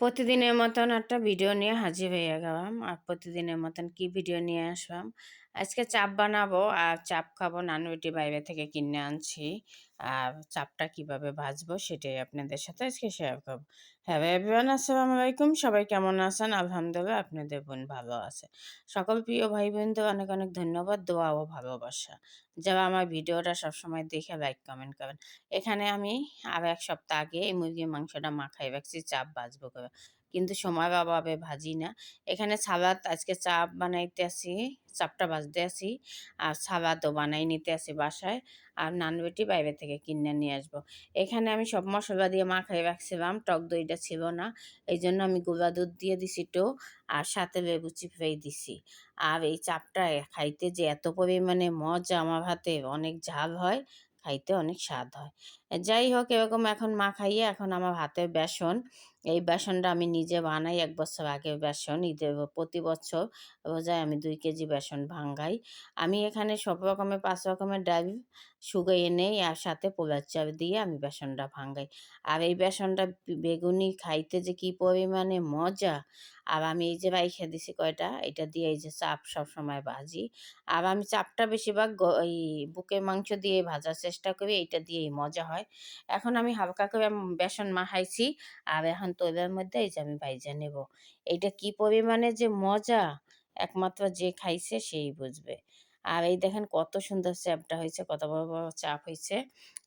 প্রতিদিনের মতন একটা ভিডিও নিয়ে হাজির হয়ে গেলাম। আর প্রতিদিনের মতন কি ভিডিও নিয়ে আসলাম? আজকে চাপ বানাবো আর চাপ খাবো নানরুটি বাইরে থেকে কিনে আনছি। আর চাপটা কিভাবে ভাজবো সেটাই আপনাদের সাথে আজকে শেয়ার করব। হ্যালো এভরিওয়ান, আসসালামু আলাইকুম। সবাই কেমন আছেন? আলহামদুলিল্লাহ আপনাদের বোন ভালো আছে। সকল প্রিয় ভাই বোনদের অনেক অনেক ধন্যবাদ, দোয়া ও ভালোবাসা। যারা আমার ভিডিওটা সবসময় দেখে লাইক কমেন্ট করেন। এখানে আমি আরো ১ সপ্তাহ আগে এই মুরগির মাংসটা মাখায় রাখছি চাপ ভাজবো করে। কিন্তু সময়ের অভাবে ভাজি না। এখানে সালাদ আজকে চাপ বানাইতেছি, চাপটা ভাজতে আছি। আর সালাদও বানাই নিতে আছি বাসায়। আর নানরুটি বাইরে থেকে কিনে নিয়ে আসবো। এখানে আমি সব মসলা দিয়ে মাখায় রাখছিলাম। টক দইটা ছিল না। এইজন্য আমি গুঁড়া দুধ দিয়ে দিছি একটু। আর সাথে লেবু চিপড়াই দিছি। আর এই চাপটা খাইতে যে এত পরিমাণে মজা আমার হাতে, অনেক ঝাল হয়, খাইতে অনেক স্বাদ হয়। যাই হোক এরকম এখন মাখাইয়ে এখন আমার হাতে বেসন, এই বেসনটা আমি নিজে বানাই। ১ বছর আগের বেসন। ঈদের প্রতি বছর রোজায় আমি ২ কেজি বেসন ভাঙ্গাই। আমি এখানে সব রকমের ৫ রকমের ডাল শুকিয়ে নেই আর সাথে পোলার চাল দিয়ে আমি বেসনটা ভাঙ্গাই। আর এই বেসনটা বেগুনি খাইতে যে কি পরিমাণে মজা! আর আমি এই যে রাইখা দিছি কয়টা, এটা দিয়ে এই যে চাপ সবসময় ভাজি। আর আমি চাপটা বেশিরভাগ এই বুকের মাংস দিয়ে ভাজার চেষ্টা করি, এইটা দিয়েই মজা হয়। এখন আমি হালকা করে বেসন মাখাইছি। আর এখন তেলের মধ্যে এই যে আমি ভাইজা নেব। এইটা কি পরিমাণে যে মজা! একমাত্র যে খাইছে সেই বুঝবে। আর এই দেখেন কত সুন্দর চাপটা হইছে, কত বড়, বড় চাপ হইছে।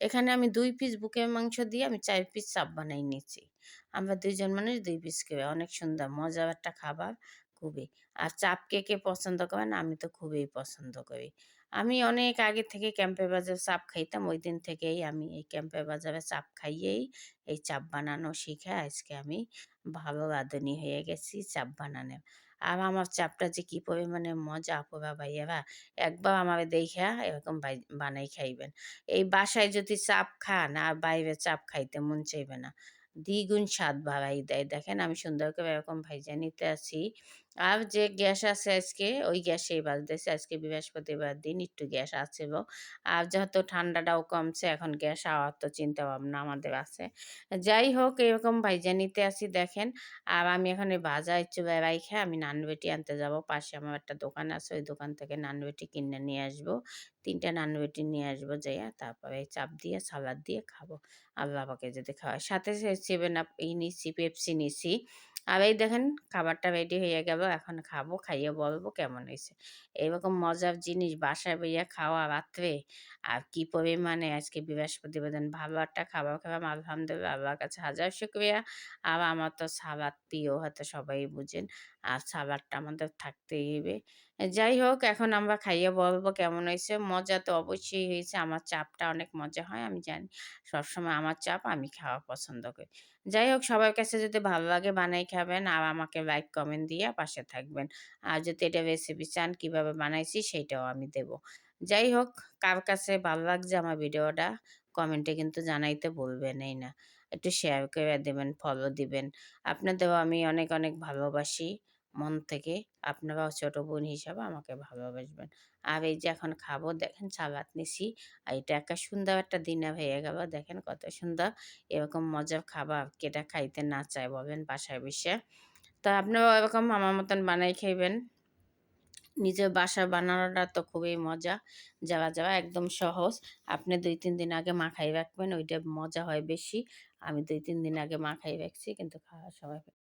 এখানে আমি ২ পিস বুকের মাংস দিয়ে আমি ৪ পিস চাপ বানাই নিচ্ছি। আমরা ২ জন মানুষ ২ পিস করে। অনেক সুন্দর মজার একটা খাবার খুবই। আর চাপ কে, কে পছন্দ করেন? আমি তো খুবই পছন্দ করি। আমি অনেক আগে থেকে ক্যাম্পের বাজারে চাপ খাইতাম। ঐদিন থেকেই আমি এই ক্যাম্পের বাজারে চাপ খাইয়েই এই চাপ বানানো শিখে আজকে আমি ভালো রাঁধুনি হয়ে গেছি চাপ বানানোর। আর আমার চাপটা যে কি পরিমাণে মজা আপুরা ভাইয়ারা, একবার আমারে দেইখা এরকম বানাই খাইবেন। এই বাসায় যদি চাপ খান আর বাইরে চাপ খাইতে মন চাইবে না। দ্বিগুণ স্বাদ বাড়াই দেয়। দেখেন আমি সুন্দর করে এরকম ভাইজা নিতে আছি। আর যে গ্যাস আছে আজকে ওই গ্যাসেই ভাজতেছি। আজকে বৃহস্পতিবার দিন একটু গ্যাস আছিল। আর যেহেতু ঠান্ডাটাও কমছে এখন গ্যাস হওয়ার তো চিন্তা ভাবনা আমাদের আছে। যাই হোক এরকম ভাইজা নিতে আছি দেখেন। আর আমি এখন এই ভাজা চুলায় রাইখা আমি নানরুটি আনতে যাব। পাশে আমার একটা দোকান আছে, ওই দোকান থেকে নানরুটি কিনে নিয়ে আসবো। ৩ টা নানরুটি নিয়ে আসবো যাইয়া তারপরে এই চাপ দিয়ে সালাদ দিয়ে খাবো। আল্লাহ পাকে যদি খাওয়ায়। সাথে 7 আপ নিছি, পেপসি নিছি। আর এই দেখেন খাবারটা রেডি হয়ে গেল। এখন খাবো, খাইয়ে বলবো কেমন হইছে। এরকম মজার জিনিস বাসায় বইয়া খাওয়া রাত্রে আর কি পরিমাণে আজকে বৃহস্পতিবার দিন ভালো একটা খাবার খেলাম। আলহামদুলিল্লাহ আল্লাহর কাছে হাজার শুকরিয়া। আর আমার তো সালাদ প্রিয় হয়তো সবাই বুঝেন। আর সালাদটা আমাদের থাকতেই হবে। যাই হোক এখন আমরা খাইয়ে বলবো কেমন হইছে। মজা তো অবশ্যই হয়েছে। আমার চাপটা অনেক মজা হয় আমি জানি। সবসময় আমার চাপ আমি খাওয়া পছন্দ করি। যাই হোক সবার কাছে যদি ভালো লাগে বানাই খাবেন আর আমাকে লাইক কমেন্ট দিয়ে পাশে থাকবেন। আর যদি এটা রেসিপি চান কিভাবে বানাইছি সেইটাও আমি দেব। যাই হোক কার কাছে ভালো লাগছে আমার ভিডিওটা কমেন্টে কিন্তু জানাইতে ভুলবেনই না। একটু শেয়ার করে দিবেন, ফলো দিবেন। আপনাদেরও আমি অনেক, অনেক ভালোবাসি মন থেকে। আপনারাও ছোট বোন হিসাবে আমাকে ভালোবাসবেন। আর এই যে এখন খাবো দেখেন সালাদ নিছি। আর এটা একটা সুন্দর একটা ডিনার হয়ে গেল। দেখেন কত সুন্দর। এরকম মজার খাবার কেটা খাইতে না চায় বলেন বাসায় বইসা। তো আপনারাও এরকম আমার মতন বানাই খাইবেন। নিজের বাসায় বানানোটা তো খুবই মজা। যাওয়া একদম সহজ। আপনি ২-৩ দিন আগে মাখাই রাখবেন, ওইটা মজা হয় বেশি। আমি ২-৩ দিন আগে মাখাই রাখছি কিন্তু খাওয়ার সময়